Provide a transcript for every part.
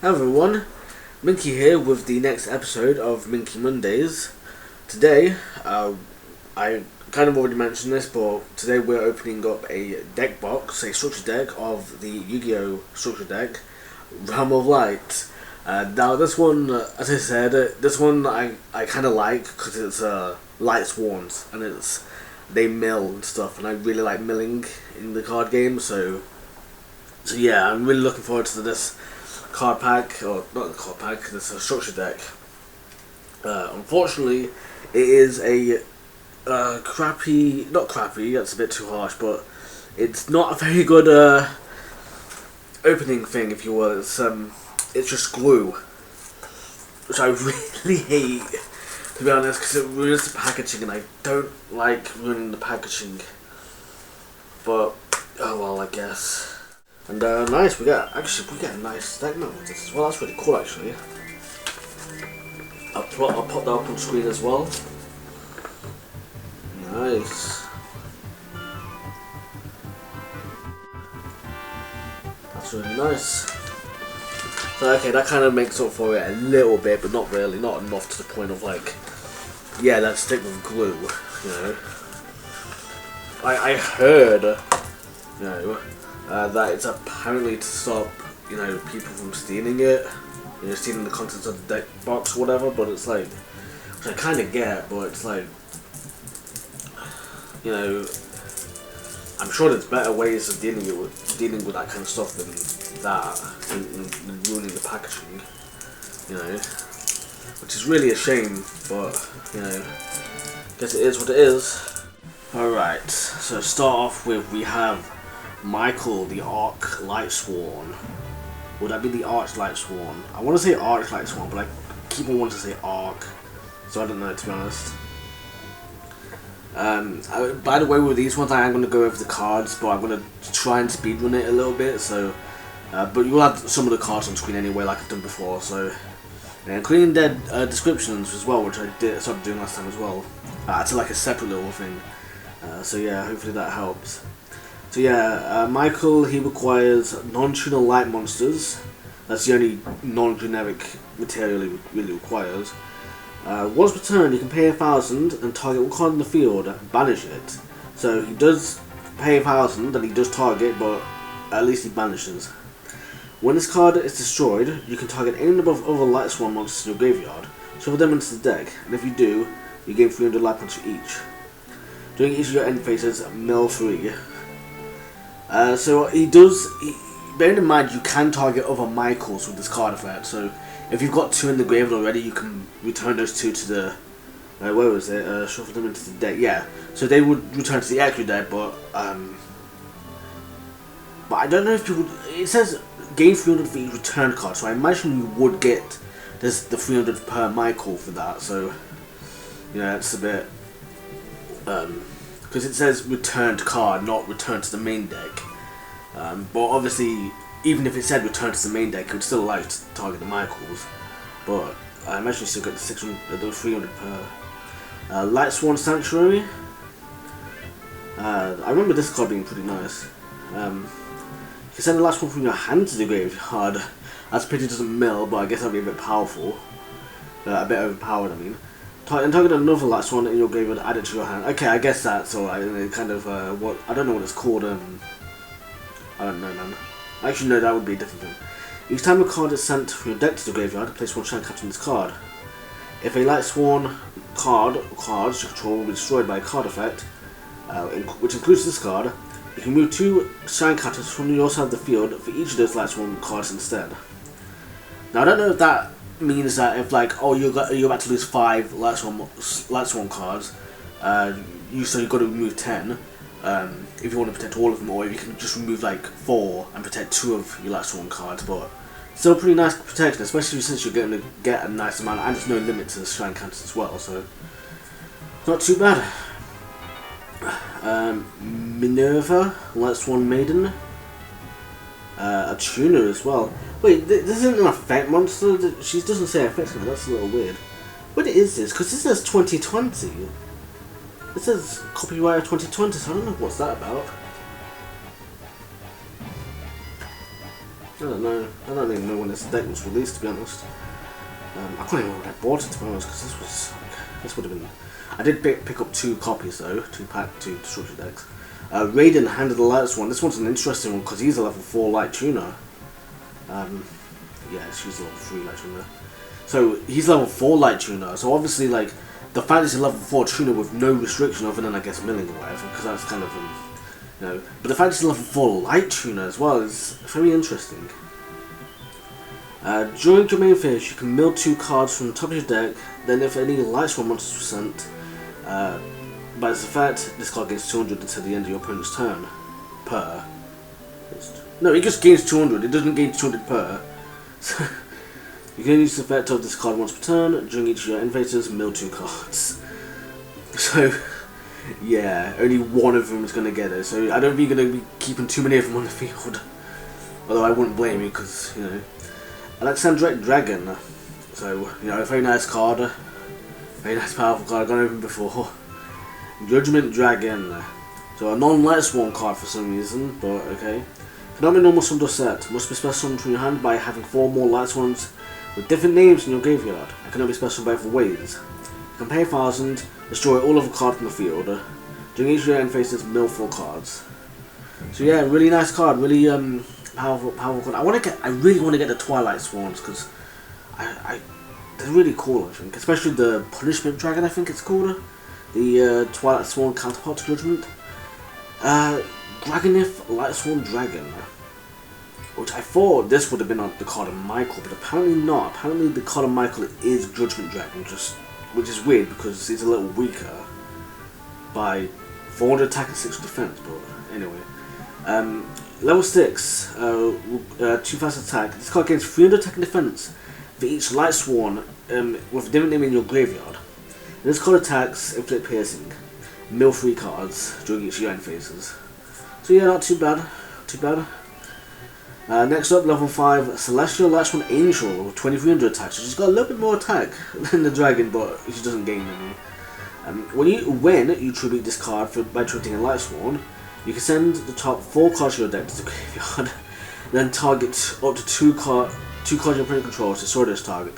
Hello everyone, Minky here with the next episode of Minky Mondays. Today, I kind of already mentioned this, but today we're opening up a deck box, a structure deck of the Yu-Gi-Oh! Structure deck, Realm of Light. Now this one, as I said, this one I kind of like because it's Lightsworns and they mill and stuff, and I really like milling in the card game, so yeah, I'm really looking forward to this card pack, or not the card pack, this is a structure deck. Unfortunately, it is a crappy, not crappy, that's a bit too harsh, but it's not a very good opening thing, if you will. It's just glue, which I really hate, to be honest, because it ruins the packaging, and I don't like ruining the packaging. But oh well, I guess. And nice, we get a nice deck mount with this as well. That's really cool, actually. I'll put that up on screen as well. Nice. That's really nice. So okay, that kind of makes up for it a little bit, but not really, not enough to the point of like, yeah, let's stick with glue. You know, I heard, you know, that it's apparently to stop, you know, people from stealing it, you know, stealing the contents of the deck box or whatever, but it's like, which I kind of get, but it's like, you know, I'm sure there's better ways of dealing with that kind of stuff than that, and ruining the packaging, you know, which is really a shame, but, you know, I guess it is what it is. Alright, so to start off with, we have Michael, the Arch Lightsworn. Would that be the Arch Lightsworn? I want to say Arch Lightsworn, but I keep on wanting to say Arch, so I don't know, to be honest. By the way, with these ones, I am going to go over the cards, but I'm going to try and speedrun it a little bit. So, but you'll have some of the cards on screen anyway, like I've done before. So, including their descriptions as well, which I started doing last time as well. It's like a separate little thing. So yeah, hopefully that helps. So yeah, Michael, he requires non-tuner light monsters. That's the only non-generic material he really requires. Once per turn, you can pay 1,000 and target one card in the field and banish it. So he does pay 1,000 and he does target, but at least he banishes. When this card is destroyed, you can target any number of other Lightsworn monsters in your graveyard, shuffle them into the deck, and if you do, you gain 300 life points for each. During each of your end phases, mill 3. So bearing in mind you can target other Michaels with this card effect, so if you've got 2 in the graveyard already, you can return those 2 to the, where was it, shuffle them into the deck, yeah, so they would return to the extra deck, but I don't know if you would, it says gain 300 for each return card, so I imagine you would get the 300 per Michael for that, so, you know, it's a bit, because it says returned card, not return to the main deck. But obviously, even if it said return to the main deck, it would still allow you to target the Michaels. But I imagine you still get the 300 per. Lightsworn Sanctuary. I remember this card being pretty nice. You can send the last one from your hand to the graveyard. That's pity it doesn't mill, but I guess that'd be a bit powerful. A bit overpowered, I mean. And target another Lightsworn in your graveyard, add it to your hand. Okay, I guess that's alright. Kind of, what, I don't know what it's called, I don't know, man. Actually, no, that would be a different thing. Each time a card is sent from your deck to the graveyard, place one shrine card on this card. If a Lightsworn card or cards you control will be destroyed by a card effect, which includes this card, you can move 2 shrine cards from your side of the field for each of those Lightsworn cards instead. Now, I don't know if that means that if, like, oh, you're about to lose 5 Lightsworn cards, so you've got to remove 10. If you want to protect all of them, or if you can just remove like 4 and protect 2 of your Lightsworn cards, but still pretty nice protection, especially since you're going to get a nice amount, and there's no limit to the shrine counters as well, so not too bad. Minerva, Lightsworn Maiden, a tuner as well. Wait, this isn't an effect monster? She doesn't say effect, that's a little weird. What is this? Because this says 2020. It says copyright 2020, so I don't know what's that about. don't know. I don't even know when this deck was released, to be honest. I can't even remember when I bought it, to be honest, because this was like, this would have been. I did pick up 2 copies though, 2 destruction decks. Raiden, Hand of the Lightsworn. This one's an interesting one because he's a level 4 light tuner. Yeah, she's a level 3 light tuner. So he's level 4 light tuner. So obviously, like, the fact he's a level 4 tuner with no restriction other than, I guess, milling or whatever, because that's kind of you know. But the fact he's a level 4 light tuner as well is very interesting. During your main phase, you can mill 2 cards from the top of your deck. Then, if any Lightsworn monsters were sent, by its effect, this card gains 200 until the end of your opponent's turn. Per. No, it just gains 200. It doesn't gain 200 per. So, you can use the effect of this card once per turn. During each of your end phases, mill 2 cards. So, yeah, only one of them is going to get it. So I don't think you're going to be keeping too many of them on the field. Although I wouldn't blame you, because, you know. Alexandrite Dragon. So, you know, a very nice card. Very nice, powerful card. I've gone over before. Judgment Dragon. So a non-Lightsworn card for some reason, but okay. Cannot be normal summoned or set. Must be special summoned from your hand by having 4 more Lightsworns with different names in your graveyard. It cannot be special by 4 ways. You can pay 1,000, destroy all of the cards from the field. During each of your end phases, mill 4 cards. So yeah, really nice card, really powerful card. I really want to get the Twilight Swans because they're really cool, I think. Especially the Punishment Dragon, I think it's called. The Twilight Swan counterpart to Judgment. Dragonif Lightsworn Dragon. Which I thought this would have been on the card of Michael, but apparently not. Apparently the card of Michael is Judgment Dragon, which is weird because it's a little weaker by 400 attack and 6 defense, but anyway. Level 6, 2 fast attack. This card gains 300 attack and defense for each Lightsworn with a different name in your graveyard. This card attacks, inflict piercing, mill 3 cards during each of your end phases. So yeah, not too bad, next up, level 5, Celestial Lightsworn Angel with 2300 attack. So she's got a little bit more attack than the dragon, but she doesn't gain any. When you tribute this card by tributing a Lightsworn, you can send the top 4 cards of your deck to the graveyard, then target up to 2 cards your opponent controls to destroy this target.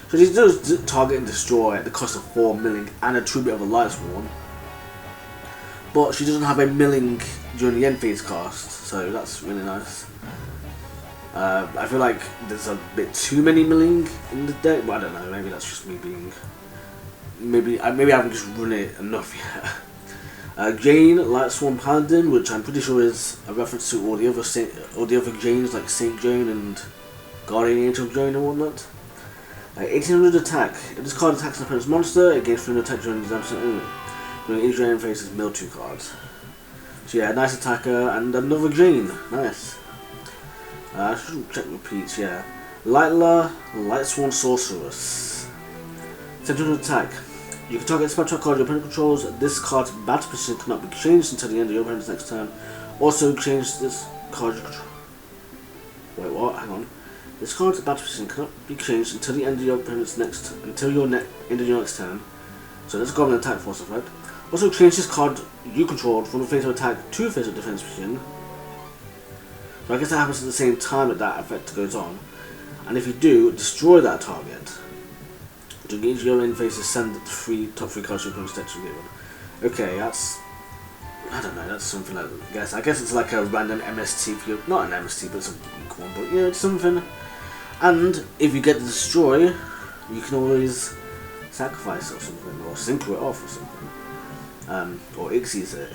So she does target and destroy at the cost of 4 milling and a tribute of a Lightsworn. But she doesn't have a milling during the end phase cost, so that's really nice. I feel like there's a bit too many milling in the deck, but I don't know, maybe that's just me being... Maybe I haven't just run it enough yet. Jane, Lightsworn Paladin, which I'm pretty sure is a reference to all the other Janes like Saint Jane and Guardian Angel Jane and whatnot. 1800 attack. If this card attacks an opponent's monster, it gains 300 attack during this episode only. During each Jane faces, mill 2 cards. So yeah, nice attacker and another Jane. Nice. I should check repeats, yeah. Lightla, Lightsworn Sorceress. 700 attack. You can target a special card your opponent controls. This card's battle position cannot be changed until the end of your opponent's next turn. Also change this card you control. Wait, what? Hang on. This card's battle position cannot be changed until the end of your opponent's next turn. So let's go with an attack force effect. Also change this card you controlled from the phase of attack to phase of defense position. So I guess that happens at the same time that effect goes on. And if you do, destroy that target. To engage your end phases, send the top 3 cards to your opponent's deck to give. Okay, that's... I don't know, that's something like that. I guess it's like a random MST for you. Not an MST, but it's a weak one, but yeah, it's something. And if you get the destroy, you can always sacrifice or something, or synchro it off or something. Or Ixies it.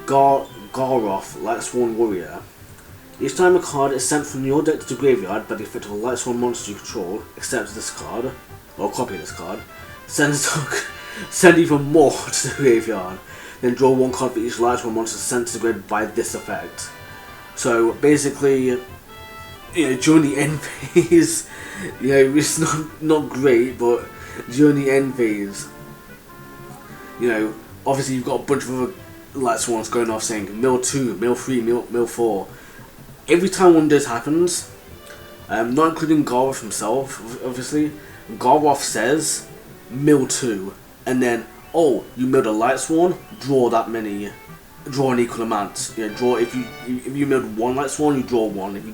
Garoth, Lightsworn Warrior. Each time a card is sent from your deck to the graveyard by the effect of a Lightsworn monster you control, except this card, or copy this card, send even more to the graveyard. Then draw 1 card for each Lightsworn monster sent to the graveyard by this effect. So basically, you know, during the end phase, you know, it's not great, but during the end phase, you know, obviously you've got a bunch of other Lightsworns going off saying mill 2, mill 3, mill 4. Every time one of this happens, not including Garoth himself, obviously, Garoth says mill 2, and then, oh, you milled a Lightsworn, draw that many draw an equal amount. You know, draw if you milled 1 Lightsworn, you draw 1. If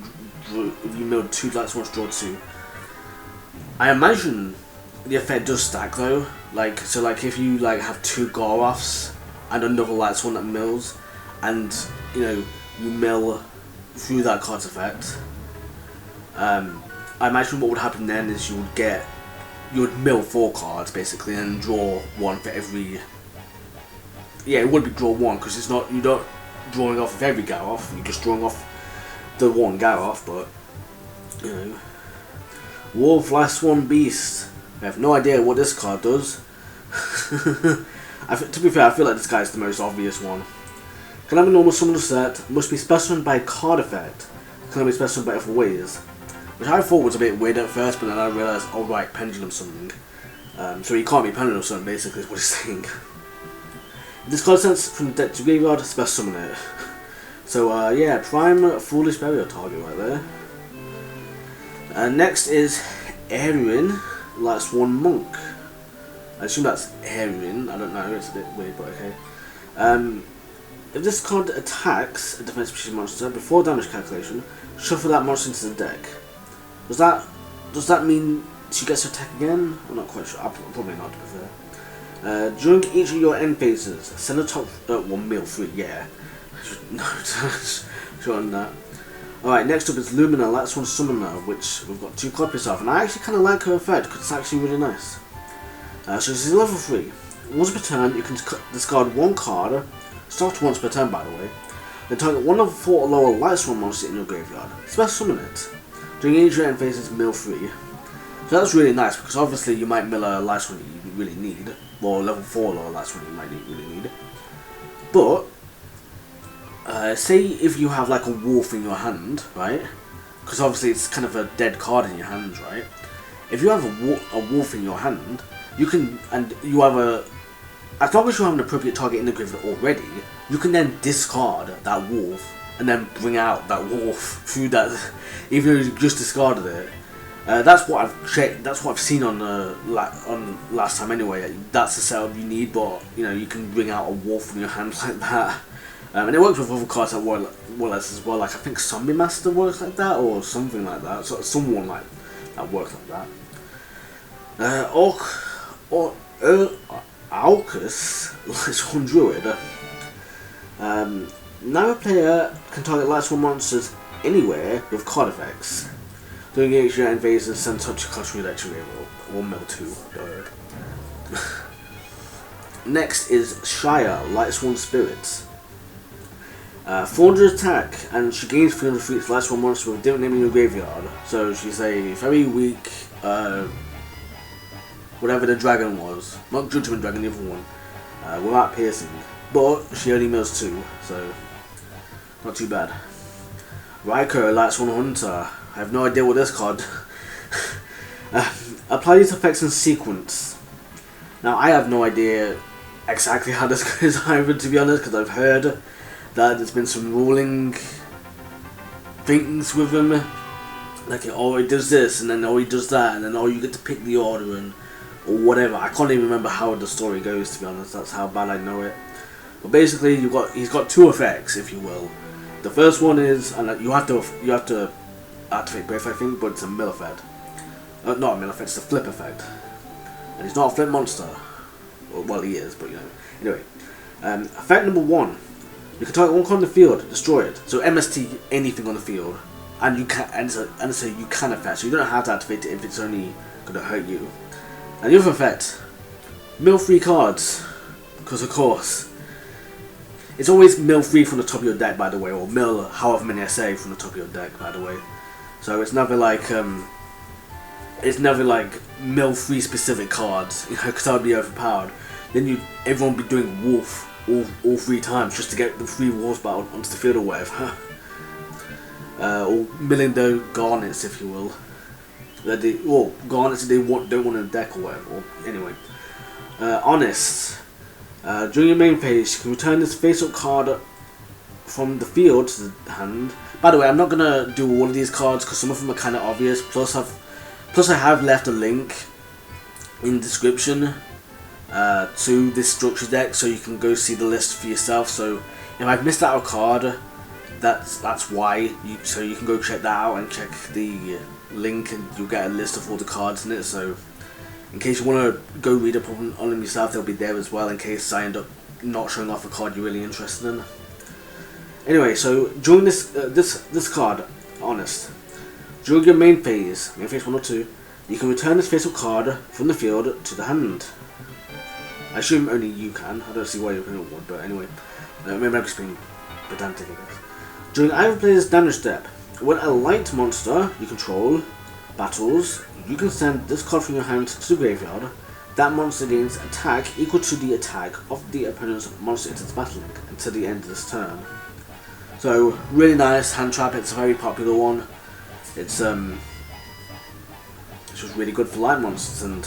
you milled 2 Lightsworns, draw 2. I imagine the effect does stack though. Like so, like if you like have 2 Goroths and another Lightsworn that mills, and you know you mill through that card's effect. I imagine what would happen then is you would mill 4 cards basically and draw 1 for every. Yeah, it would be draw 1 because it's not, you don't drawing off of every Goroth, you're just drawing off the 1 Goroth, but you know. Wolf Lightsworn Beast. I have no idea what this card does. To be fair, I feel like this guy is the most obvious one. Can have a normal summon set, must be specified by card effect, can be specified by other ways. Which I thought was a bit weird at first, but then I realised, oh right, pendulum summoning. So he can't be pendulum summoning, basically is what he's saying. If this card sends from the deck to graveyard, special summon it. So yeah, prime foolish burial target right there. Next is Hyrule, Lightsworn Monk. I assume that's Hyrule, I don't know, it's a bit weird, but okay. If this card attacks a defensive position monster before damage calculation, shuffle that monster into the deck. Does that mean she gets to attack again? I'm not quite sure. Probably not, to be fair. During each of your end phases, send a top one mill 3. Yeah, no, sure on that. All right, next up is Lumina, Lightsworn Summoner, which we've got 2 copies of, and I actually kind of like her effect because it's actually really nice. So she's level 3. Once per turn, you can discard 1 card. Start once per turn, by the way. Then target 1 of 4 or lower Lightsworn monsters in your graveyard. Special summon it. During each of your end phases, mill 3. So that's really nice because obviously you might mill a Lightsworn you really need, or level 4 lower Lightsworn you might really need. But say if you have like a wolf in your hand, right? Because obviously it's kind of a dead card in your hands, right? If you have a wolf in your hand, you can, and you have a, as long as you have an appropriate target in the graveyard already, you can then discard that wolf and then bring out that wolf through that, even though you just discarded it. That's what I've checked. That's what I've seen on last time anyway. That's the setup you need, but you know you can bring out a wolf from your hand like that, and it works with other cards like Warless as well. Like I think Zombie Master works like that, or something like that. So someone like that works like that. Alcus, Lightsworn Druid. Now a player can target Lightsworn monsters anywhere with card effects. During each your end phases, send touch cards from your deck to your or mill 2. Next is Shire, Lightsworn Spirits. 400 attack, and she gains 300 for each Lightsworn monster with a different name in your graveyard. So she's a very weak, whatever the dragon was, not Judgment Dragon, the other one, without piercing. But she only mills 2, so not too bad. Raikou, Lightsworn Hunter. I have no idea what this card. Apply these effects in sequence. Now I have no idea exactly how this goes either, to be honest, because I've heard that there's been some ruling things with him. Like, oh, he does this, and then oh, he does that, and then oh, you get to pick the order, and or whatever. I can't even remember how the story goes, to be honest. That's how bad I know it. But basically, he's got 2 effects, if you will. The first one is, and you have to activate both, I think, but it's a mill effect. Not a mill effect, it's a flip effect. And he's not a flip monster. Well, he is, but you know. Anyway, effect number 1. You can target 1 card in the field, destroy it. So MST anything on the field, and you can, and so you can affect. So you don't have to activate it if it's only going to hurt you. And the other effect, mill 3 cards, because of course. It's always mill 3 from the top of your deck, by the way, or mill however many I say from the top of your deck, by the way. So it's never like mill 3 specific cards, you know, because that would be overpowered. Then everyone would be doing wolf all 3 times just to get the 3 wolves battle onto the field or whatever. Or milling the garnets, if you will. Garnets that they don't want in the deck or whatever. Anyway, Honest. During your main phase, you can return this face-up card from the field to the hand. By the way, I'm not gonna do all of these cards because some of them are kind of obvious. Plus, I have left a link in the description to this structure deck, so you can go see the list for yourself. So if I've missed out a card, that's why. So you can go check that out and check the link, and you'll get a list of all the cards in it. So in case you want to go read up on them yourself, they'll be there as well. In case I end up not showing off a card you're really interested in. Anyway, so during this card, honest, during your main phase 1 or 2, you can return this face-up card from the field to the hand. I assume only you can. I don't see why you would, but anyway. Maybe I'm just being pedantic, I guess. During either player's damage step, when a light monster you control battles, you can send this card from your hand to the graveyard. That monster gains attack equal to the attack of the opponent's monster it is battling until the end of this turn. So, really nice hand trap. It's a very popular one. It's just really good for light monsters, and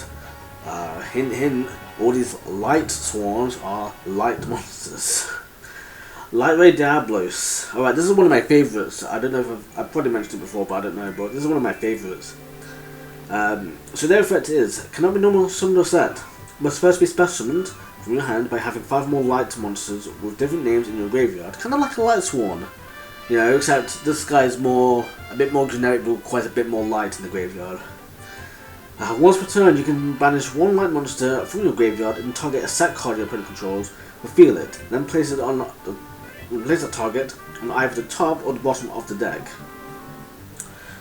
hint, all these Lightsworns are light monsters. Lightweight Diablos. Alright, this is one of my favourites. I don't know if I've probably mentioned it before, but I don't know, but this is one of my favourites. So their effect is, cannot be normal summoned or set. Must first be special summoned from your hand by having 5 more light monsters with different names in your graveyard. Kind of like a Lightsworn. You know, except this guy is a bit more generic, but requires a bit more light in the graveyard. Once per turn, you can banish 1 light monster from your graveyard and target a set card your opponent controls, reveal it, then place that target on either the top or the bottom of the deck.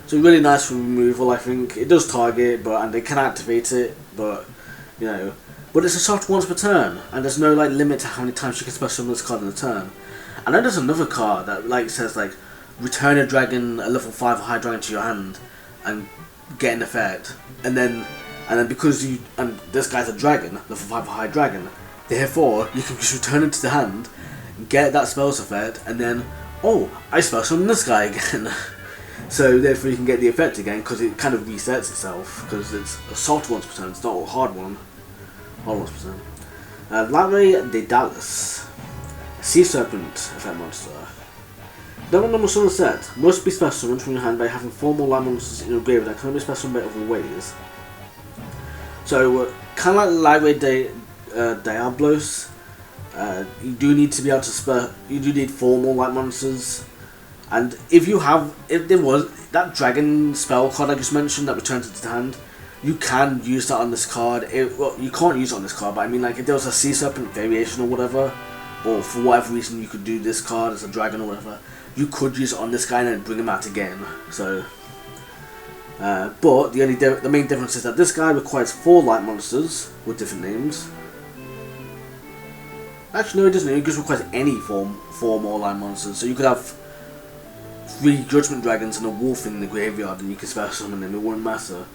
So really nice for removal, I think. It does target, and they can activate it, but you know, but it's a soft once per turn, and there's no like limit to how many times you can special summon this card in a turn. And then there's another card that like says like return a dragon, a level 5 high dragon to your hand, and get an effect, and then because this guy's a dragon, level 5 high dragon, therefore you can just return it to the hand, get that spell's effect, and then I spell summon this guy again. So therefore you can get the effect again, because it kind of resets itself, because it's a soft once per turn, it's not a hard one. Hard once per turn. Larry de Dallas, Sea Serpent effect monster. Normal summon set must be special summoned from your hand by having 4 more light monsters in your graveyard that can only be special summoned by other ways. So kind of like Lightweight Diablos, you do need to be able to you do need 4 more light monsters. And if there was that dragon spell card I just mentioned that returns it to the hand, you can use that on this card. Well, you can't use it on this card, but I mean, like, if there was a Sea Serpent variation or whatever, or for whatever reason you could do this card as a dragon or whatever, you could use it on this guy and then bring him out again. So, but the main difference is that this guy requires 4 light monsters with different names. Actually, no, it doesn't. It just requires any 4 more light monsters. So you could have 3 Judgment Dragons and a Wolf in the graveyard, and you can special summon them. It wouldn't matter.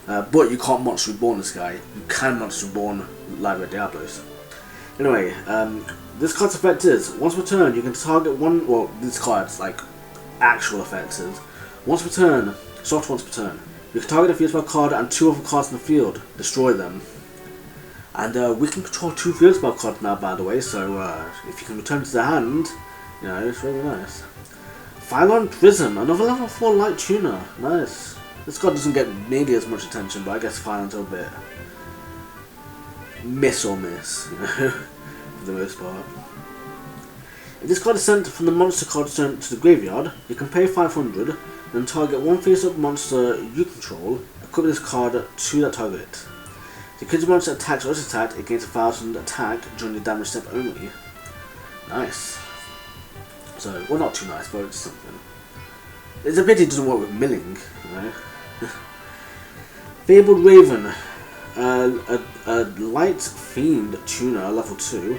But you can't Monster Reborn this guy. You can Monster Reborn Lightweight Diablos. Anyway, this card's effect is, once per turn you can target one, well, this card's like actual effects is, once per turn, soft once per turn, you can target a field spell card and 2 other cards in the field, destroy them. And we can control 2 field spell cards now, by the way, so if you can return it to the hand, you know, it's really nice. Phylon Prism, another level 4 light tuner, nice. This card doesn't get nearly as much attention, but I guess Phylon's a bit miss or miss, you know, for the most part. If this card is sent from the monster card sent to the graveyard, you can pay 500, then target 1 face-up monster you control, equip this card to that target. The creature monster attacks or is attacked, it gains 1000 attack during the damage step only. Nice. So, well, not too nice, but it's something. It's a pity it doesn't work with milling, you know. Fabled Raven, a light fiend tuner, level 2.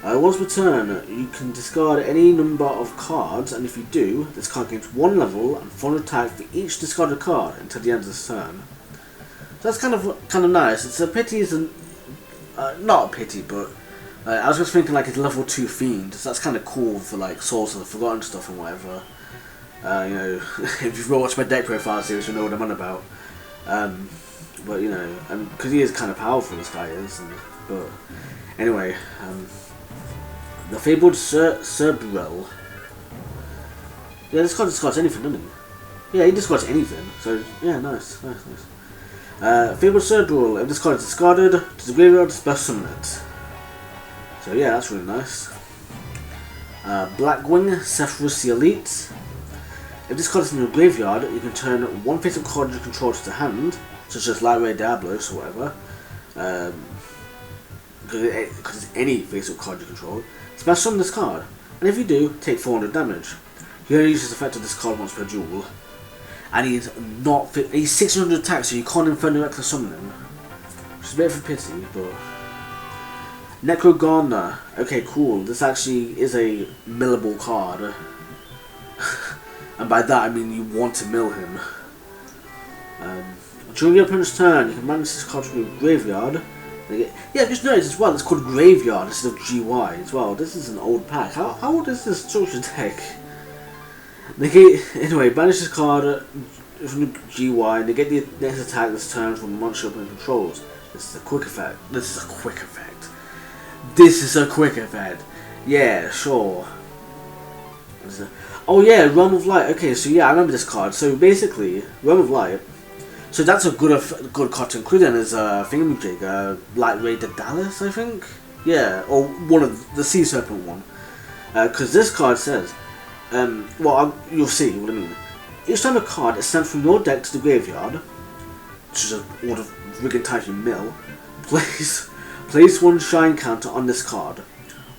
Once per turn, you can discard any number of cards, and if you do, this card gains 1 level and 400 attack for each discarded card until the end of this turn. So that's kind of nice. It's a pity, not a pity, but I was just thinking like it's level 2 fiend. So that's kind of cool for like Souls of the Forgotten stuff and whatever. You know, if you've watched my deck profile series, you know what I'm on about. But you know, because he is kind of powerful, this guy is. But anyway, the Fabled Cerberel. Yeah, this card discards anything, doesn't he? Yeah, he discards anything. So yeah, nice. Fabled Cerberel. If this card is discarded to the graveyard, special summon it. So yeah, that's really nice. Blackwing, Sephiroth the Elite. If this card is in your graveyard, you can turn one face-up card you control to the hand, such as Lightway Diablos or whatever. Because it's any face-up card you control. Smash summon this card, and if you do, take 400 damage. He only uses the effect of this card once per duel. And he's 600 attack, so you can't Inferno Reckless summon him. Which is a bit of a pity, but... Necrogardener. Okay, cool. This actually is a millable card. And by that I mean you want to mill him. During your opponent's turn, you can manage this card from your graveyard. Yeah, just notice as well, it's called Graveyard instead of GY as well. This is an old pack. How old is this structure deck? Anyway, banish this card from the GY, negate the next attack this turn from a monster opponent controls. This is a quick effect. This is a quick effect. This is a quick effect. Yeah, sure. Oh yeah, Realm of Light. Okay, so yeah, I remember this card. So basically, Realm of Light. So that's a good card to include in as a thingamajig, Light Ray Dallas, I think. Yeah, or one of the Sea Serpent one. Because this card says, you'll see what I mean. Each time a card is sent from your deck to the graveyard, which is all the friggin' types you mill, place one shine counter on this card.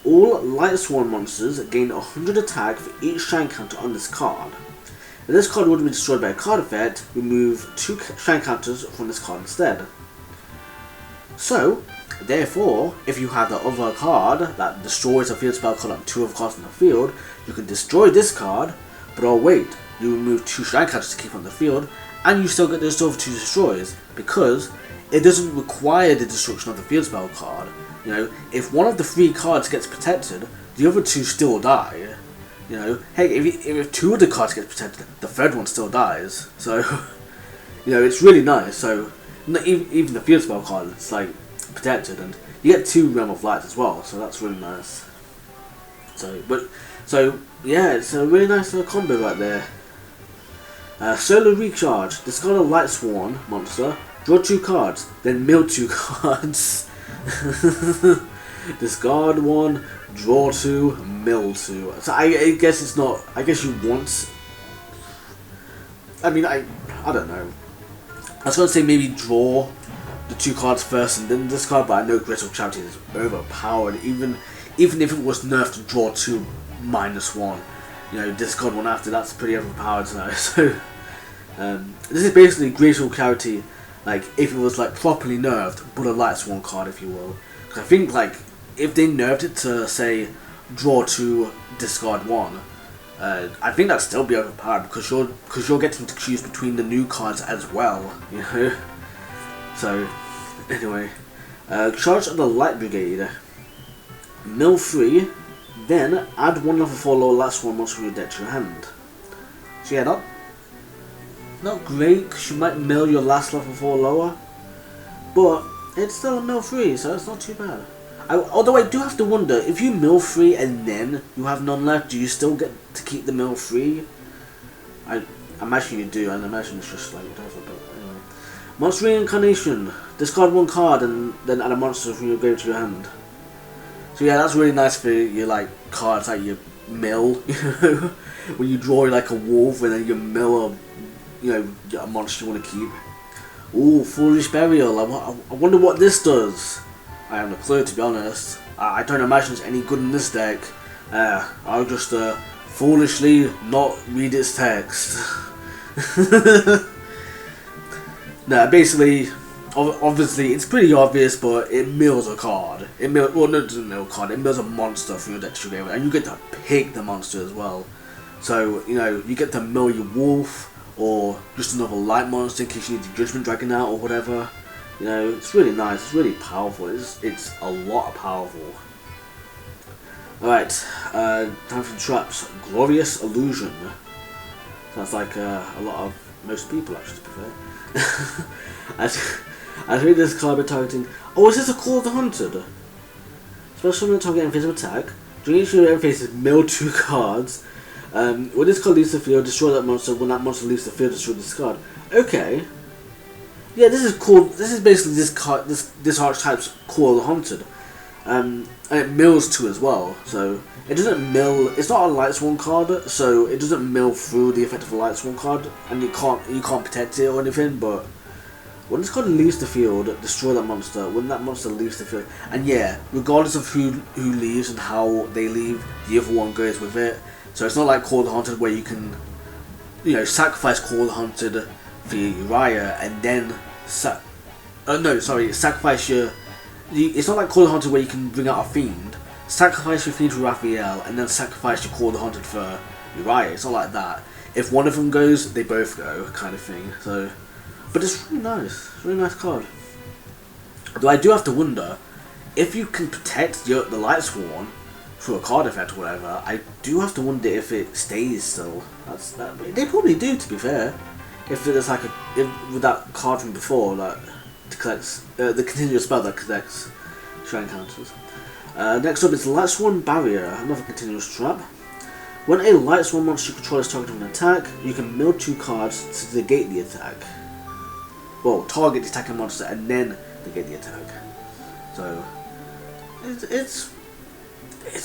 All Lightsworn monsters gain 100 attack for each shine counter on this card. If this card would be destroyed by a card effect, remove 2 shine counters from this card instead. So, therefore, if you have the other card that destroys a field spell card on 2 of cards in the field, you can destroy this card, but oh wait, you remove 2 shine counters to keep on the field, and you still get those other 2 destroys, because it doesn't require the destruction of the field spell card. You know, if one of the 3 cards gets protected, the other 2 still die. You know, hey, if 2 of the cards get protected, the 3rd one still dies. So, you know, it's really nice. So, even the field spell card, it's like protected, and you get 2 Realm of Light as well. So that's really nice. So yeah, it's a really nice combo right there. Solar Recharge. Discard a Lightsworn monster. Draw 2 cards, then mill 2 cards. Discard 1, draw 2, mill 2. So I guess it's not. I guess you want. I mean, I don't know. I was gonna say maybe draw the 2 cards first and then discard, but I know Grit of Charity is overpowered. Even if it was nerfed to draw 2 -1, you know, discard 1 after. That's pretty overpowered now. So this is basically Grit of Charity. Like, if it was like properly nerfed, but a Lightsworn card, if you will. Because I think, like, if they nerfed it to, say, draw 2, discard 1, I think that'd still be overpowered, because you're getting to choose between the new cards as well, you know? So, anyway. Charge of the Light Brigade. Mill 3, then add 1 level 4 lower Lightsworn monster from your deck to your hand. So yeah, not great, because you might mill your last level 4 lower, but it's still a mill 3, so it's not too bad. Although I do have to wonder, if you mill 3 and then you have none left, do you still get to keep the mill 3? I imagine you do, and I imagine it's just like whatever, but anyway. Monster Reincarnation. Discard 1 card and then add a monster from your grave to your hand. So yeah, that's really nice for your like cards that you mill, you know, when you draw like a wolf and then you mill a monster you want to keep. Ooh, Foolish Burial. I wonder what this does. I have no clue, to be honest. I don't imagine it's any good in this deck. I'll just foolishly not read its text. Nah, basically, obviously, it's pretty obvious, but it mills a card. Well, no, it doesn't mill a card. It mills a monster from your deck to your game, and you get to pick the monster as well. So, you know, you get to mill your wolf, or just another light monster in case you need the Judgment Dragon out or whatever. You know, it's really nice, it's really powerful, it's a lot powerful. Alright, time for the traps. Glorious Illusion. Sounds like a lot of most people actually, to be fair. I read this card by targeting. Oh, is this a Call of the Hunted? Special summon target invisible attack. During each of your faces, mill 2 cards. When this card leaves the field, destroy that monster. When that monster leaves the field, destroy this card. Okay. Yeah, this is cool. This is basically this archetype's Call of the Hunted. And it mills too as well, so it doesn't mill. It's not a Lightsworn card, so it doesn't mill through the effect of a Lightsworn card, and you can't protect it or anything. But when this card leaves the field, destroy that monster. When that monster leaves the field, and yeah, regardless of who leaves and how they leave, the other one goes with it. So it's not like Call the Haunted where you can, sacrifice Call the Haunted for Uriah and then sacrifice your. It's not like Call the Haunted where you can bring out a Fiend, sacrifice your Fiend for Raphael, and then sacrifice your Call the Haunted for Uriah. It's not like that. If one of them goes, they both go, kind of thing. So, but it's really nice. It's a really nice card. Though I do have to wonder, if you can protect the Lightsworn through a card effect or whatever, I do have to wonder if it stays still. They probably do, to be fair. If there's like with that card from before, like, collects the continuous spell that collects shrine counters. Next up is Lightsworn Barrier, another continuous trap. When a Lightsworn monster you control is targeted with an attack, you can mill 2 cards to negate the attack. Well, target the attacking monster and then negate the attack. So it's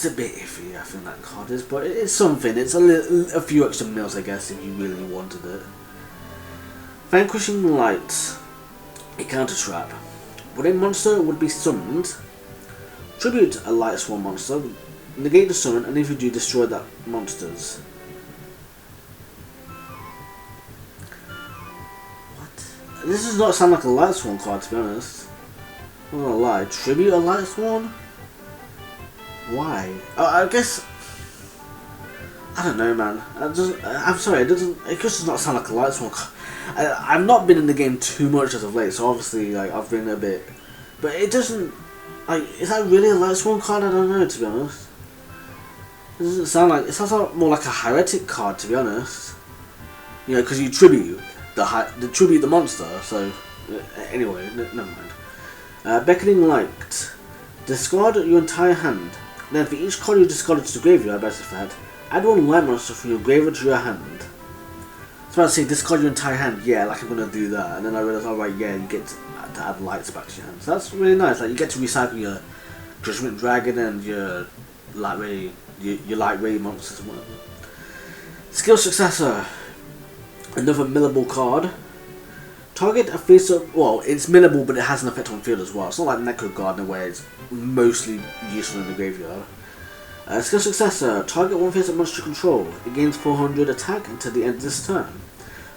a bit iffy, I think that card is, but it's something. It's a few extra mills, I guess, if you really wanted it. Vanquishing Light. A counter trap. When a monster would be summoned, tribute a Lightsworn monster, negate the summon, and if you do, destroy that monster's. What? This does not sound like a Lightsworn card, to be honest. I'm not gonna lie. Tribute a Lightsworn? Why? I guess. I don't know, man. I'm sorry. It just does not sound like a Lightsworn card. I've not been in the game too much as of late, so obviously, like, I've been a bit, but it doesn't, like, is that really a Lightsworn card? I don't know, to be honest. It doesn't sound like, it sounds more like a heretic card, to be honest. Because you tribute the monster. So anyway, never mind. Beckoning Light. Discard your entire hand. Then for each card you discarded to the graveyard by this effect, add 1 light monster from your graveyard to your hand. I was about to say discard your entire hand, yeah, like I'm gonna do that, and then I realised, alright, yeah, you get to add lights back to your hand. So that's really nice. Like, you get to recycle your Judgment Dragon and your light ray monsters and whatever. Skill Successor, another millable card. Target a face-up. Well, it's millable, but it has an effect on field as well. It's not like Necro Gardener where it's mostly useful in the graveyard. Skill Successor, target 1 face-up monster you control. It gains 400 attack until the end of this turn.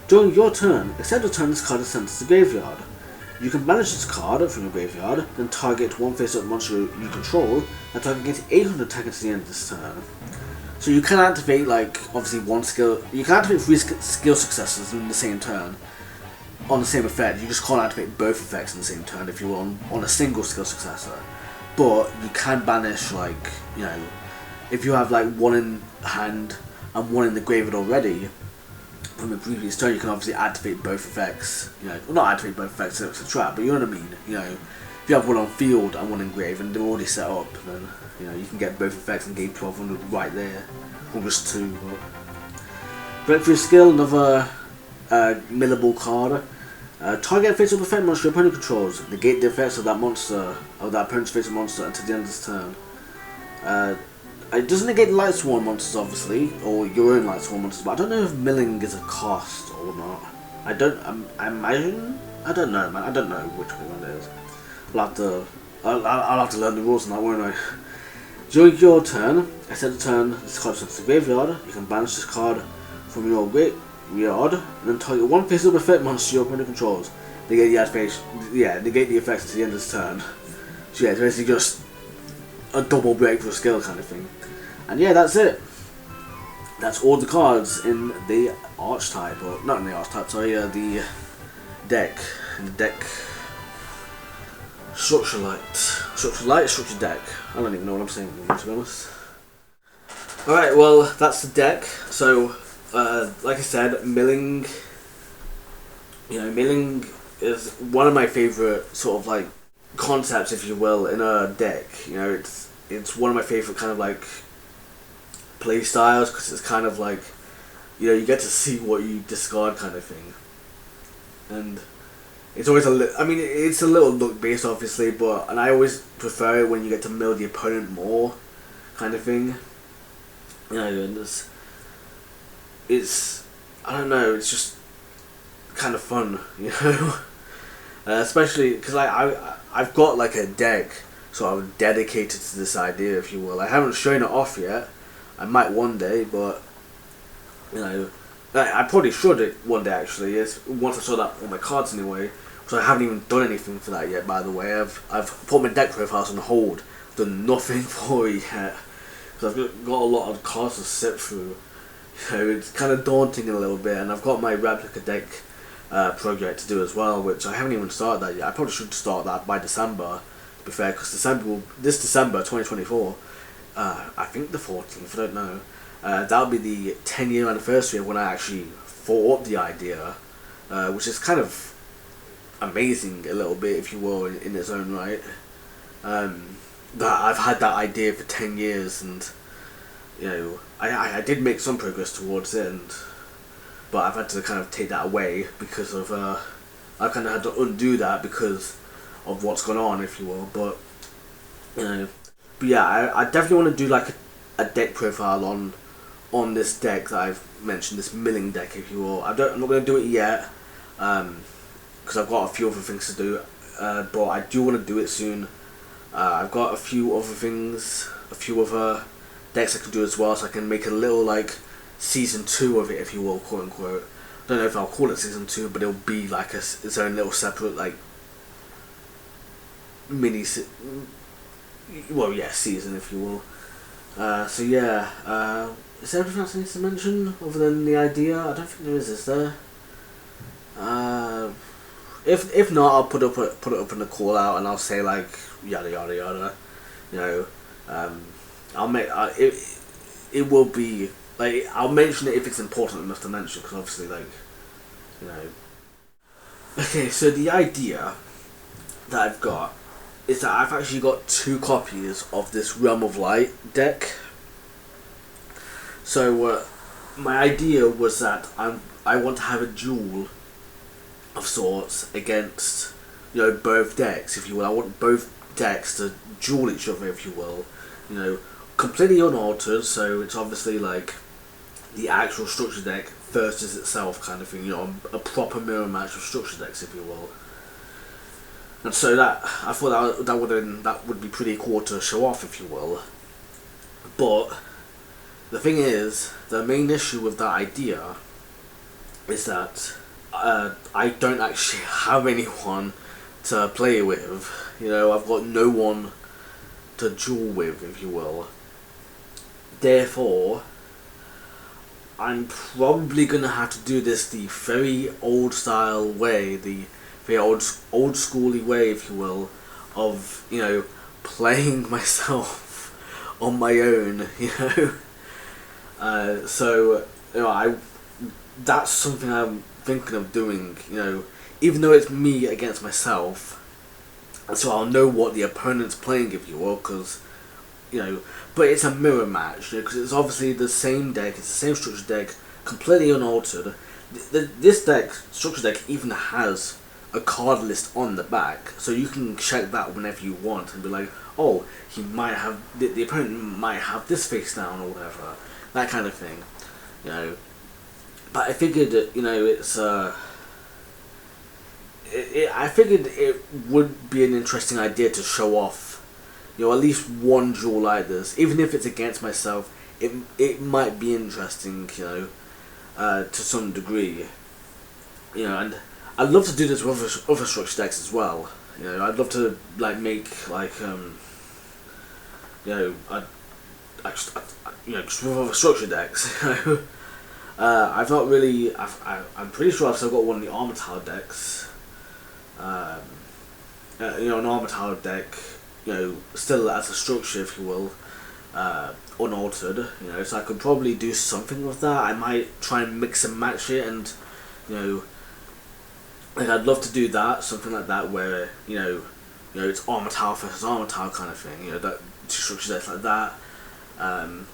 During your turn, except the turn this card is sent to the graveyard. You can banish this card from your graveyard, then target 1 face-up monster you control, and target gains 800 attack until the end of this turn. So you can activate, like, obviously one skill. You can activate 3 skill successors in the same turn, on the same effect. You just can't activate both effects in the same turn if you're on a single skill successor. But you can banish, like, if you have, like, 1 in hand and 1 in the graveyard already from the previous turn, you can obviously activate both effects. Well, not activate both effects, so it's a trap, but you know what I mean. If you have 1 on field and 1 in grave and they're already set up, then you can get both effects and gain 1200 right there, or just 2. Breakthrough Skill, another millable card. Target a face-up effect monster your opponent controls. Negate the effects of that monster, of that opponent's face-up monster until the end of this turn. It doesn't negate Lightsworn monsters, obviously, or your own Lightsworn monsters, but I don't know if milling is a cost or not. I imagine? I don't know, man. I don't know which one it is. I'll have to learn the rules on that, won't I? During your turn, except the turn this card is sent to the graveyard, you can banish this card from your graveyard, and then target 1 face-up effect monster your opponent controls. Negate the effects at the end of this turn. So yeah, it's basically just a double breakthrough skill kind of thing. And yeah, that's it. That's all the cards in the archetype, or not in the archetype, sorry, the deck. The deck. Structure deck. I don't even know what I'm saying, to be honest. Alright, well, that's the deck. So, like I said, milling. Milling is one of my favourite sort of like concepts, if you will, in a deck. It's one of my favourite kind of like play styles, because it's kind of like, you get to see what you discard kind of thing. And it's always I mean, it's a little luck based, obviously, and I always prefer it when you get to mill the opponent more, kind of thing. You know, and it's I don't know, it's just kind of fun, you know. Especially because I've got like a deck sort of dedicated to this idea, if you will. I haven't shown it off yet. I might one day, but you know, I probably should it one day actually. Yes, once I saw that on my cards anyway. So I haven't even done anything for that yet. By the way, I've put my deck profiles on hold. Done nothing for it yet because I've got a lot of cards to sit through. You know, it's kind of daunting a little bit, and I've got my replica deck project to do as well, which I haven't even started that yet. I probably should start that by December, to be fair, because this December 2024, I think the 14th, I don't know, that'll be the 10-year anniversary of when I actually thought up the idea, which is kind of amazing a little bit, if you will, in its own right. That I've had that idea for 10 years, and you know, I did make some progress towards it, but I've had to kind of take that away because of I kind of had to undo that because of what's gone on, if you will. But you know, but yeah, I definitely want to do like a deck profile on this deck that I've mentioned, this milling deck, if you will. I'm not going to do it yet because I've got a few other things to do, but I do want to do it soon. I've got a few other things, a few other decks I can do as well, so I can make a little like season 2 of it, if you will, quote unquote. I don't know if I'll call it season 2, but it'll be like its own little separate like season, if you will. So yeah, is there anything else I need to mention other than the idea? I don't think there is there? If not, I'll put it up in the call out, and I'll say like yada yada yada. You know, I'll make it will be. Like, I'll mention it if it's important enough to mention, because obviously, like, you know. Okay, so the idea that I've got is that I've actually got 2 copies of this Realm of Light deck. So, my idea was that I want to have a duel of sorts against, you know, both decks, if you will. I want both decks to duel each other, if you will. You know, completely unaltered, so it's obviously, like, the actual structure deck versus itself kind of thing, you know, a proper mirror match of structure decks, if you will. And so that, I thought that would be pretty cool to show off, if you will. But the thing is, the main issue with that idea is that I don't actually have anyone to play with. You know, I've got no one to duel with, if you will. Therefore, I'm probably gonna have to do this the very old style way, the very old schooly way, if you will, of, you know, playing myself on my own, you know. So, you know, that's something I'm thinking of doing, you know, even though it's me against myself, so I'll know what the opponent's playing, if you will, because, you know, but it's a mirror match, you know, because it's obviously the same deck, it's the same structure deck, completely unaltered. This deck, structure deck, even has a card list on the back, so you can check that whenever you want and be like, oh, he might have, the opponent might have this face down or whatever, that kind of thing, you know. But I figured that, you know, I figured it would be an interesting idea to show off, you know, at least one duel like this, even if it's against myself. It might be interesting, you know, to some degree, you know. And I'd love to do this with other structure decks as well. You know, I'd love to like make like you know, just with other structure decks. You know, I've not really. I'm pretty sure I've still got one of the Armor Tower decks. You know, an Armor Tower deck, you know, still as a structure, if you will, unaltered, you know, so I could probably do something with that. I might try and mix and match it, and, you know, like, I'd love to do that, something like that, where, you know, it's Armor Tower versus Armor Tower kind of thing, you know, that two structure decks like that.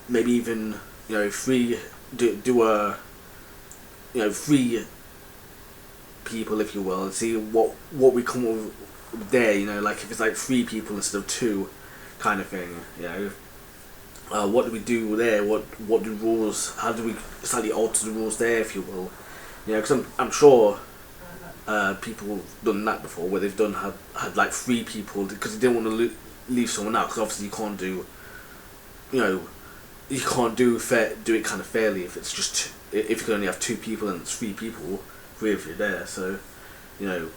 Maybe even, you know, do a, you know, 3 people, if you will, and see what we come up with there. You know, like if it's like 3 people instead of 2, kind of thing. You know, what do we do there? What do rules? How do we slightly alter the rules there, if you will? You know, because I'm sure people have done that before, where they've had like 3 people because they didn't want to leave someone out. Because obviously you can't do, you know, you can't do it kind of fairly if it's just if you can only have 2 people and it's 3 people, 3 of you there. So, you know,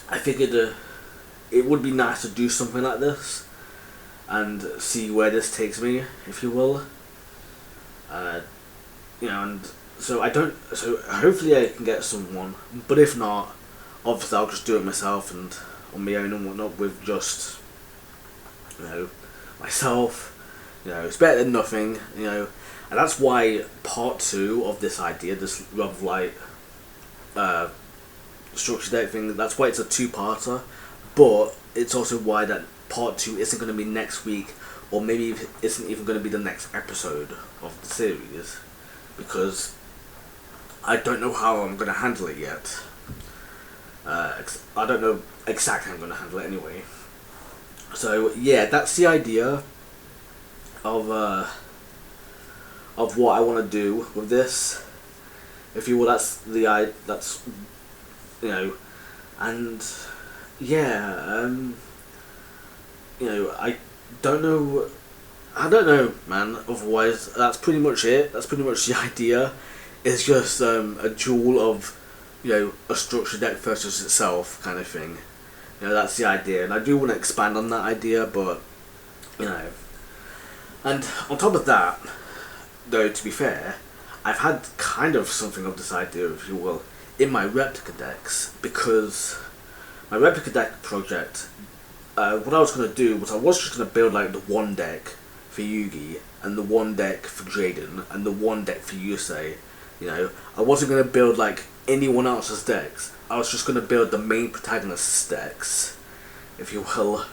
I figured it would be nice to do something like this and see where this takes me, if you will. You know, and so hopefully I can get someone, but if not, obviously I'll just do it myself and on my own and whatnot with just, you know, myself. You know, it's better than nothing, you know, and that's why part 2 of this idea, this Love Light structure deck thing, that's why it's a 2-parter, but it's also why that part 2 isn't going to be next week, or maybe it isn't even going to be the next episode of the series, because I don't know how I'm going to handle it yet. I don't know exactly how I'm going to handle it anyway. So yeah, that's the idea of what I want to do with this, if you will. That's you know, and yeah, you know, I don't know, man. Otherwise, that's pretty much it. That's pretty much the idea. It's just a duel of, you know, a structure deck versus itself kind of thing. You know, that's the idea, and I do want to expand on that idea, but you know. And on top of that, though, to be fair, I've had kind of something of this idea, if you will, in my replica decks, because my replica deck project, what I was going to do was I was just going to build like the 1 deck for Yugi, and the 1 deck for Jaden, and the 1 deck for Yusei. You know, I wasn't going to build like anyone else's decks. I was just going to build the main protagonist's decks, if you will.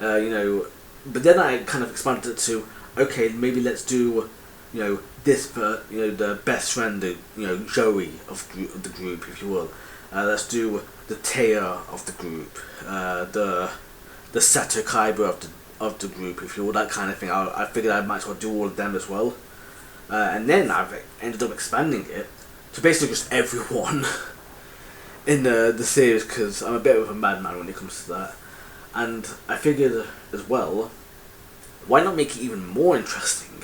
You know, but then I kind of expanded it to, okay, maybe let's do, you know, this for, you know, the best friend, the, you know, Joey of the group, if you will. Let's do the Taya of the group, the Sato Kaiba of the group, if you will, that kind of thing. I figured I might as well do all of them as well. And then I've ended up expanding it to basically just everyone in the series, because I'm a bit of a madman when it comes to that. And I figured as well, why not make it even more interesting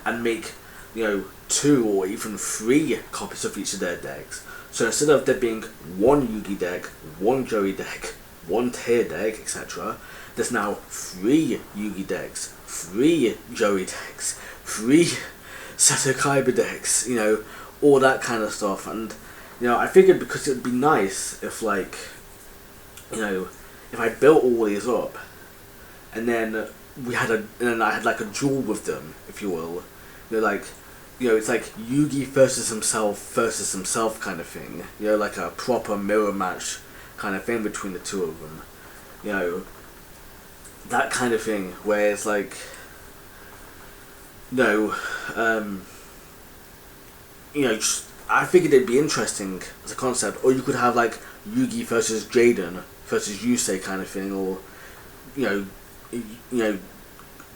and make, you know, 2 or even 3 copies of each of their decks. So instead of there being 1 Yugi deck, 1 Joey deck, 1 Tear deck, etc., there's now 3 Yugi decks, 3 Joey decks, 3 Sato Kaiba decks, you know, all that kind of stuff. And, you know, I figured because it would be nice if, like, you know, if I built all these up, and then I had like a duel with them, if you will. You know, like, you know, it's like Yugi versus himself kind of thing. You know, like a proper mirror match kind of thing between the 2 of them. You know, that kind of thing where it's like, you know, just, I figured it'd be interesting as a concept. Or you could have like Yugi versus Jaden versus Yusei kind of thing, or you know,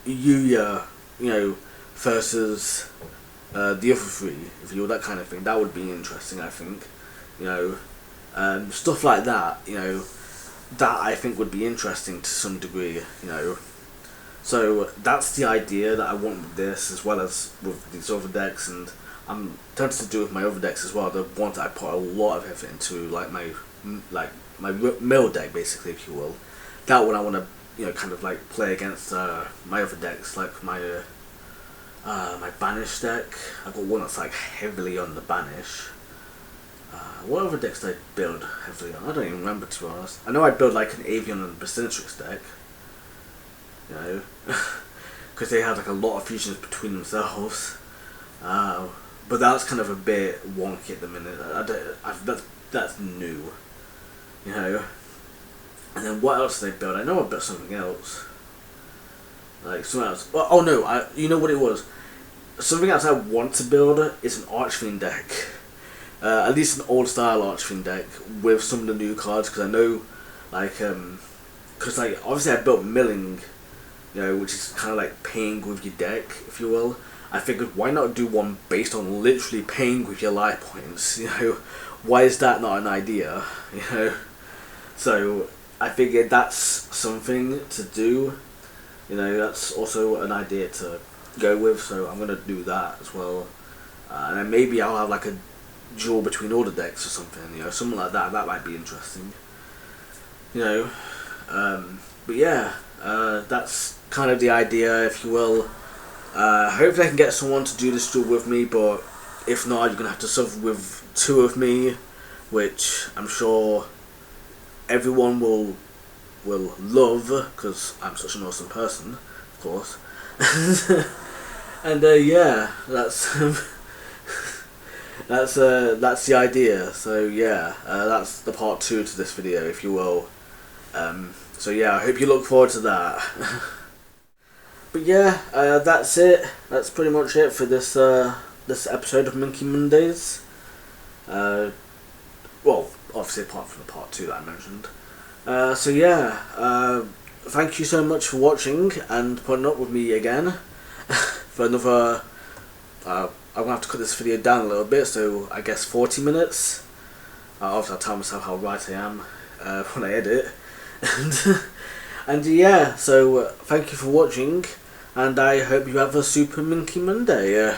Yuya, you know, versus the other 3, if you will, that kind of thing. That would be interesting, I think. You know, stuff like that. You know, that I think would be interesting to some degree. You know, so that's the idea that I want with this, as well as with these other decks, and I'm tempted to do with my other decks as well. The ones that I put a lot of effort into, like my mill deck, basically, if you will. That one I want to, you know, kind of like play against my other decks, like my Banish deck. I've got one that's like heavily on the Banish. What other decks did I build heavily on? I don't even remember, to be honest. I know I built like an Avian and Basilitrix deck, you know, because they had like a lot of fusions between themselves. But that's kind of a bit wonky at the minute. That's new, you know. And then what else did I build? I know I built something else. Like something else. Oh no, you know what it was? Something else I want to build is an Archfiend deck. at least an old style Archfiend deck with some of the new cards, because I know, like, because like obviously I built milling, you know, which is kind of like paying with your deck, if you will. I figured, why not do one based on literally paying with your life points? You know, why is that not an idea? You know, so I figured that's something to do. You know, that's also an idea to go with. So I'm gonna do that as well, and then maybe I'll have like a duel between all the decks or something. You know, something like that. That might be interesting. You know, but yeah, that's kind of the idea, if you will. Hopefully I can get someone to do this duel with me, but if not, you're gonna have to suffer with two of me, which I'm sure everyone will love, because I'm such an awesome person, of course. And yeah, that's that's the idea. So yeah, that's the part 2 to this video, if you will. So yeah, I hope you look forward to that. But yeah, that's it. That's pretty much it for this this episode of Minky Mondays. Well, obviously apart from the part 2 that I mentioned. So yeah, thank you so much for watching and putting up with me again for another. I'm gonna have to cut this video down a little bit, so I guess 40 minutes. Obviously, I'll tell myself how right I am when I edit. And yeah, so thank you for watching, and I hope you have a super Minky Monday.